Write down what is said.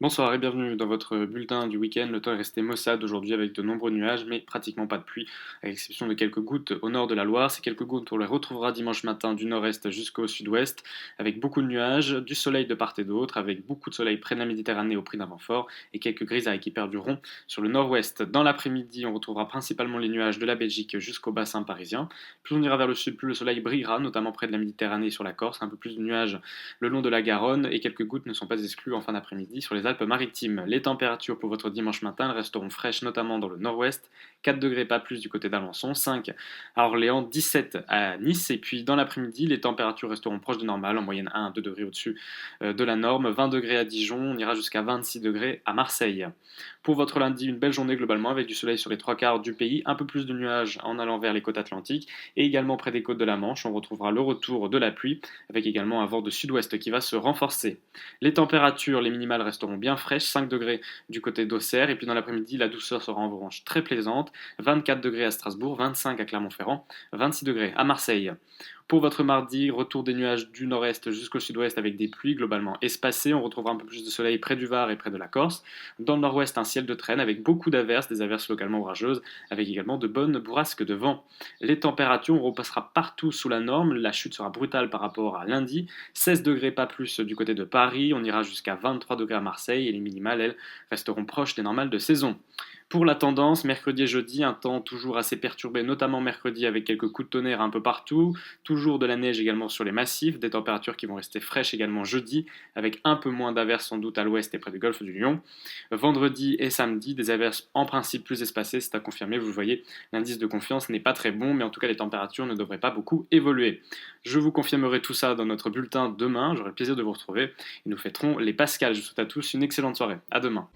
Bonsoir et bienvenue dans votre bulletin du week-end. Le temps est resté maussade aujourd'hui avec de nombreux nuages, mais pratiquement pas de pluie, à l'exception de quelques gouttes au nord de la Loire. Ces quelques gouttes, on les retrouvera dimanche matin du nord-est jusqu'au sud-ouest, avec beaucoup de nuages, du soleil de part et d'autre, avec beaucoup de soleil près de la Méditerranée au prix d'un vent fort, et quelques grisailles qui perdureront sur le nord-ouest. Dans l'après-midi, on retrouvera principalement les nuages de la Belgique jusqu'au bassin parisien. Plus on ira vers le sud, plus le soleil brillera, notamment près de la Méditerranée et sur la Corse. Un peu plus de nuages le long de la Garonne, et quelques gouttes ne sont pas exclues en fin d'après-midi sur les Alpes-Maritimes. Les températures pour votre dimanche matin elles resteront fraîches, notamment dans le nord-ouest, 4 degrés pas plus du côté d'Alençon, 5 à Orléans, 17 à Nice, et puis dans l'après-midi, les températures resteront proches de normales, en moyenne 1 à 2 degrés au-dessus de la norme, 20 degrés à Dijon, on ira jusqu'à 26 degrés à Marseille. Pour votre lundi, une belle journée globalement, avec du soleil sur les trois quarts du pays, un peu plus de nuages en allant vers les côtes atlantiques, et également près des côtes de la Manche, on retrouvera le retour de la pluie, avec également un vent de sud-ouest qui va se renforcer. Les températures, les minimales resteront bien fraîches, 5 degrés du côté d'Auxerre, et puis dans l'après-midi, la douceur sera en revanche très plaisante, 24 degrés à Strasbourg, 25 à Clermont-Ferrand, 26 degrés à Marseille. Pour votre mardi, retour des nuages du nord-est jusqu'au sud-ouest avec des pluies globalement espacées. On retrouvera un peu plus de soleil près du Var et près de la Corse. Dans le nord-ouest, un ciel de traîne avec beaucoup d'averses, des averses localement orageuses, avec également de bonnes bourrasques de vent. Les températures, on repassera partout sous la norme. La chute sera brutale par rapport à lundi. 16 degrés pas plus du côté de Paris. On ira jusqu'à 23 degrés à Marseille et les minimales, elles, resteront proches des normales de saison. Pour la tendance, mercredi et jeudi, un temps toujours assez perturbé, notamment mercredi avec quelques coups de tonnerre un peu partout, toujours de la neige également sur les massifs, des températures qui vont rester fraîches également jeudi, avec un peu moins d'averses sans doute à l'ouest et près du golfe du Lion. Vendredi et samedi, des averses en principe plus espacées, c'est à confirmer, vous le voyez, l'indice de confiance n'est pas très bon, mais en tout cas les températures ne devraient pas beaucoup évoluer. Je vous confirmerai tout ça dans notre bulletin demain, j'aurai le plaisir de vous retrouver, et nous fêterons les Pascals. Je vous souhaite à tous une excellente soirée, à demain.